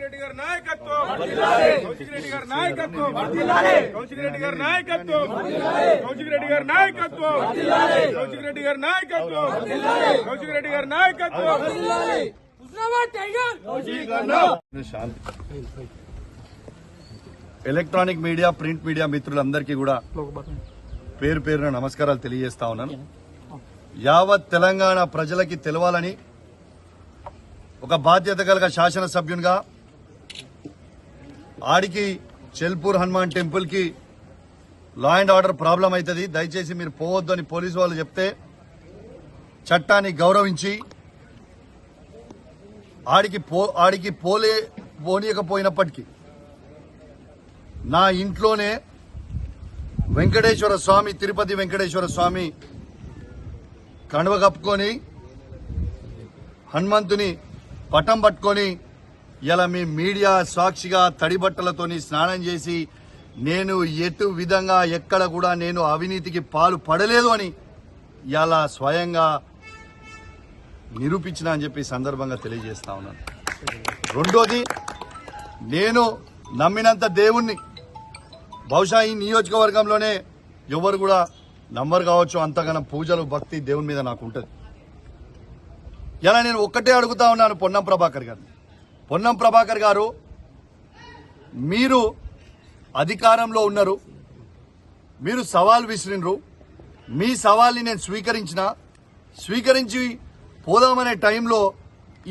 రెడ్డి గారి నాయకత్వం కౌశిక్ రెడ్డి గారి నాయకత్వం కౌశిక్ రెడ్డి గారి నాయకత్వం కౌశిక్ రెడ్డి గారి నాయకత్వం కౌశిక్ రెడ్డి గారి నాయకత్వం కౌశిక్ రెడ్డి గారి నాయకత్వం ఎలక్ట్రానిక్ మీడియా ప్రింట్ మీడియా మిత్రులందరికీ కూడా పేరు పేరున నమస్కారాలు తెలియజేస్తా ఉన్నాను. యావత్ తెలంగాణ ప్రజలకి తెలవాలని ఒక బాధ్యత గల శాసనసభ్యునిగా ఆడికి చెల్పూర్ హనుమాన్ టెంపుల్ కి లా అండ్ ఆర్డర్ ప్రాబ్లం అవుతుంది, దయచేసి మీరు పోవద్దు అని పోలీసు వాళ్ళు చెప్తే చట్టాన్ని గౌరవించి ఆడికి పోనీయకపోయినప్పటికీ నా ఇంట్లోనే వెంకటేశ్వర స్వామి, తిరుపతి వెంకటేశ్వర స్వామి కండువ కప్పుకొని హనుమంతుని పటం పట్టుకొని ఇలా మీ మీడియా సాక్షిగా తడి బట్టలతోని స్నానం చేసి నేను ఎటు విధంగా ఎక్కడ కూడా నేను అవినీతికి పాలు పడలేదు అని ఇలా స్వయంగా నిరూపించిన అని చెప్పి సందర్భంగా తెలియజేస్తా ఉన్నాను. రెండోది, నేను నమ్మినంత దేవుణ్ణి బహుశా ఈ నియోజకవర్గంలోనే ఎవరు కూడా నమ్మరు కావచ్చు, అంతగానం పూజలు భక్తి దేవుని మీద నాకు ఉంటుంది. ఇలా నేను ఒక్కటే అడుగుతా ఉన్నాను పొన్నం ప్రభాకర్ గారిని. పొన్నం ప్రభాకర్ గారు, మీరు అధికారంలో ఉన్నారు, మీరు సవాల్ విసిరినరు, మీ సవాల్ని నేను స్వీకరించి పోదామనే టైంలో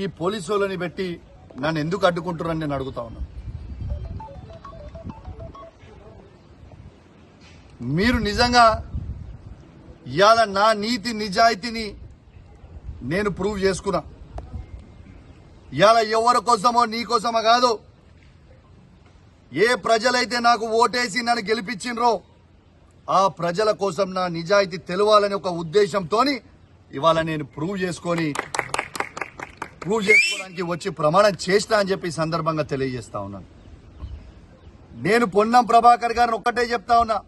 ఈ పోలీసు వాళ్ళని పెట్టి నన్ను ఎందుకు అడ్డుకుంటున్నారని నేను అడుగుతా ఉన్నాను. మీరు నిజంగా ఇవాళ నా నీతి నిజాయితీని నేను ప్రూవ్ చేసుకున్నా. ఇవాళ ఎవరి కోసమో నీ కోసమో కాదు, ఏ ప్రజలైతే నాకు ఓటేసి నన్ను గెలిపించినరో ఆ ప్రజల కోసం నా నిజాయితీ తెలవాలని ఒక ఉద్దేశంతో ఇవాళ నేను ప్రూవ్ చేసుకోవడానికి వచ్చి ప్రమాణం చేస్తా అని చెప్పి సందర్భంగా తెలియజేస్తా ఉన్నాను. నేను పొన్నం ప్రభాకర్ గారిని ఒక్కటే చెప్తా ఉన్నా,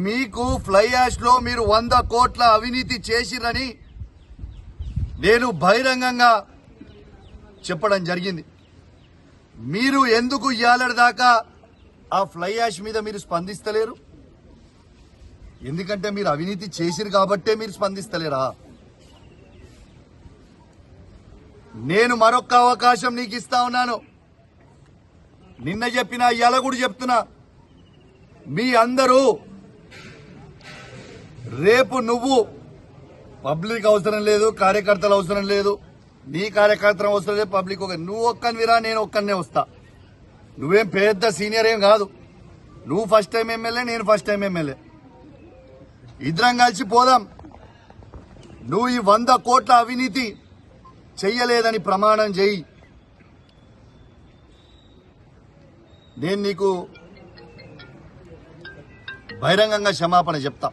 మీకు ఫ్లై యాష్ లో మీరు 100 కోట్ల అవినీతి చేసిరని నేను బహిరంగంగా చెప్పడం జరిగింది. మీరు ఎందుకు ఇయ్యాలటి దాకా ఆ ఫ్లై యాష్ మీద మీరు స్పందిస్తలేరు? ఎందుకంటే మీరు అవినీతి చేసిరు కాబట్టే మీరు స్పందిస్తలేరా? నేను మరొక అవకాశం నీకు ఇస్తా ఉన్నాను. నిన్న చెప్పినా ఇవాళ కూడా చెప్తున్నా, మీ అందరూ రేపు నువ్వు పబ్లిక్ అవసరం లేదు, కార్యకర్తలు అవసరం లేదు, నీ కార్యకర్తలు అవసరం లేదు, పబ్లిక్ నువ్వు ఒక్కనివిరా, నేను ఒక్కనే వస్తా. నువ్వేం పెద్ద సీనియర్ ఏం కాదు, నువ్వు ఫస్ట్ టైం ఎమ్మెల్యే, నేను ఫస్ట్ టైం ఎమ్మెల్యే. ఇద్దరం కలిసి పోదాం. నువ్వు ఈ 100 కోట్ల అవినీతి చెయ్యలేదని ప్రమాణం చేయి, నేను నీకు బహిరంగంగా క్షమాపణ చెప్తా.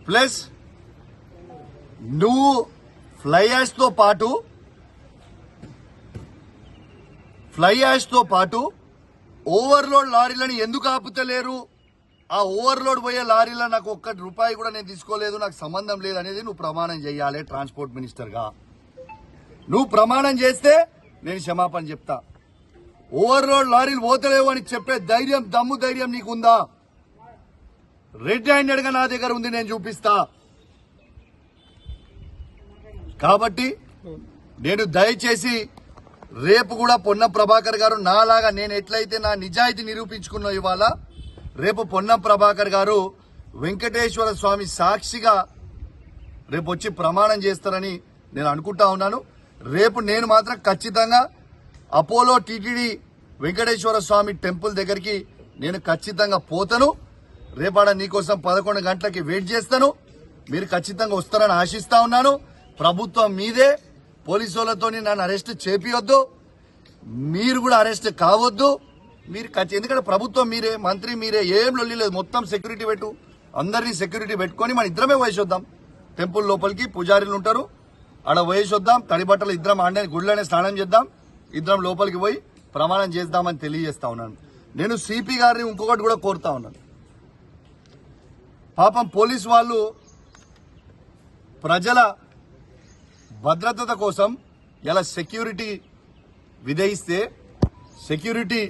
ప్లస్ నువ్వు ఫ్లై యాష్ తో పాటు ఓవర్లోడ్ లారీలను ఎందుకు ఆపుతలేరు? ఆ ఓవర్లోడ్ పోయే లారీలో నాకు ₹1 కూడా నేను తీసుకోలేదు, నాకు సంబంధం లేదు అనేది నువ్వు ప్రమాణం చేయాలి. ట్రాన్స్పోర్ట్ మినిస్టర్ గా నువ్వు ప్రమాణం చేస్తే నేను క్షమాపణ చెప్తా. ఓవర్లోడ్ లారీలు పోతలేవు అని చెప్పే దమ్ము ధైర్యం నీకుందా? రెడ్ హ్యాండెడ్ గా నా దగ్గర ఉంది, నేను చూపిస్తా. కాబట్టి నేను దయచేసి రేపు కూడా పొన్నం ప్రభాకర్ గారు నాలాగా నేను ఎట్లయితే నా నిజాయితీ నిరూపించుకున్నా ఇవాళ, రేపు పొన్నం ప్రభాకర్ గారు వెంకటేశ్వర స్వామి సాక్షిగా రేపు వచ్చి ప్రమాణం చేస్తారని నేను అనుకుంటా ఉన్నాను. రేపు నేను మాత్రం ఖచ్చితంగా అపోలో టీటీడీ వెంకటేశ్వర స్వామి టెంపుల్ దగ్గరికి నేను ఖచ్చితంగా పోతాను. రేపాడ నీకోసం 11 గంటలకి వెయిట్ చేస్తాను. మీరు ఖచ్చితంగా వస్తారని ఆశిస్తా ఉన్నాను. ప్రభుత్వం మీదే, పోలీసులతో నన్ను అరెస్ట్ చేపియొద్దు, మీరు కూడా అరెస్ట్ కావద్దు. మీరు ఎందుకంటే ప్రభుత్వం మీరే, మంత్రి మీరే, ఏం లొల్లి లేదు. మొత్తం సెక్యూరిటీ పెట్టు, అందరినీ సెక్యూరిటీ పెట్టుకొని మన ఇద్దరమే వయసొద్దాం. టెంపుల్ లోపలికి పూజారులు ఉంటారు, ఆడ వయసొద్దాం. తడి బట్టలు ఇద్దరం ఆడే గుడిలోనే స్నానం చేద్దాం, ఇద్దరం లోపలికి పోయి ప్రమాణం చేద్దామని తెలియజేస్తా ఉన్నాను. నేను సిపి గారిని ఇంకొకటి కూడా కోరుతా ఉన్నాను. పాపం పోలీసు వాళ్ళు ప్రజల భద్రత కోసం ఇలా సెక్యూరిటీ విధిస్తే సెక్యూరిటీ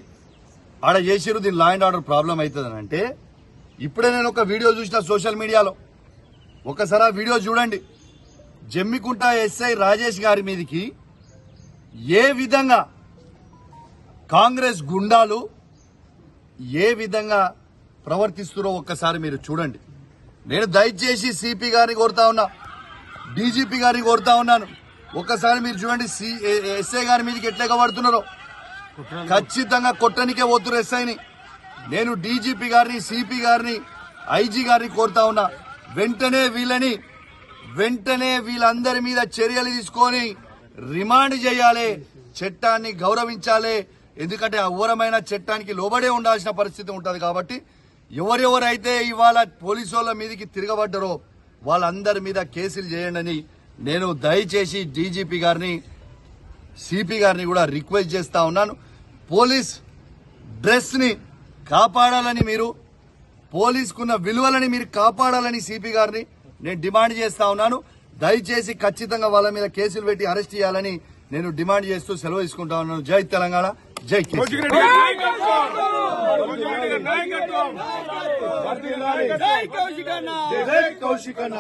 ఆడ చేసిరు, దీని లా అండ్ ఆర్డర్ ప్రాబ్లం అవుతుందని అంటే, ఇప్పుడే నేను ఒక వీడియో చూసిన సోషల్ మీడియాలో, ఒకసారి ఆ వీడియో చూడండి. జమ్మికుంట ఎస్ఐ రాజేష్ గారి మీదకి ఏ విధంగా కాంగ్రెస్ గుండాలు ఏ విధంగా ప్రవర్తిస్తున్నారో ఒక్కసారి మీరు చూడండి. నేను దయచేసి సిపి గారిని కోరుతా ఉన్నా, డీజీపీ గారిని కోరుతా ఉన్నాను, ఒక్కసారి మీరు చూడండి ఎస్ఐ గారి మీదకి ఎట్లా పడుతున్నారో. ఖచ్చితంగా కొట్టనికే పోతున్నారు ఎస్ఐని. నేను డీజీపీ గారిని, సిపి గారిని, ఐజీ గారిని కోరుతా ఉన్నా, వెంటనే వీళ్ళందరి మీద చర్యలు తీసుకొని రిమాండ్ చేయాలి, చట్టాన్ని గౌరవించాలి. ఎందుకంటే అఘోరమైన చట్టానికి లోబడే ఉండాల్సిన పరిస్థితి ఉంటుంది. కాబట్టి ఎవరెవరైతే ఇవాళ పోలీసు వాళ్ళ మీదకి తిరగబడ్డారో వాళ్ళందరి మీద కేసులు చేయండి నేను దయచేసి డీజీపీ గారిని, సిపి గారిని కూడా రిక్వెస్ట్ చేస్తా ఉన్నాను. పోలీస్ డ్రెస్ ని కాపాడాలని, మీరు పోలీసుకున్న విలువలని మీరు కాపాడాలని సిపి గారిని నేను డిమాండ్ చేస్తా ఉన్నాను. దయచేసి ఖచ్చితంగా వాళ్ళ మీద కేసులు పెట్టి అరెస్ట్ చేయాలని నేను డిమాండ్ చేస్తూ సెలవు తీసుకుంటా ఉన్నాను. జై తెలంగాణ, జై కేసీఆర్. కౌశిక్ అన్న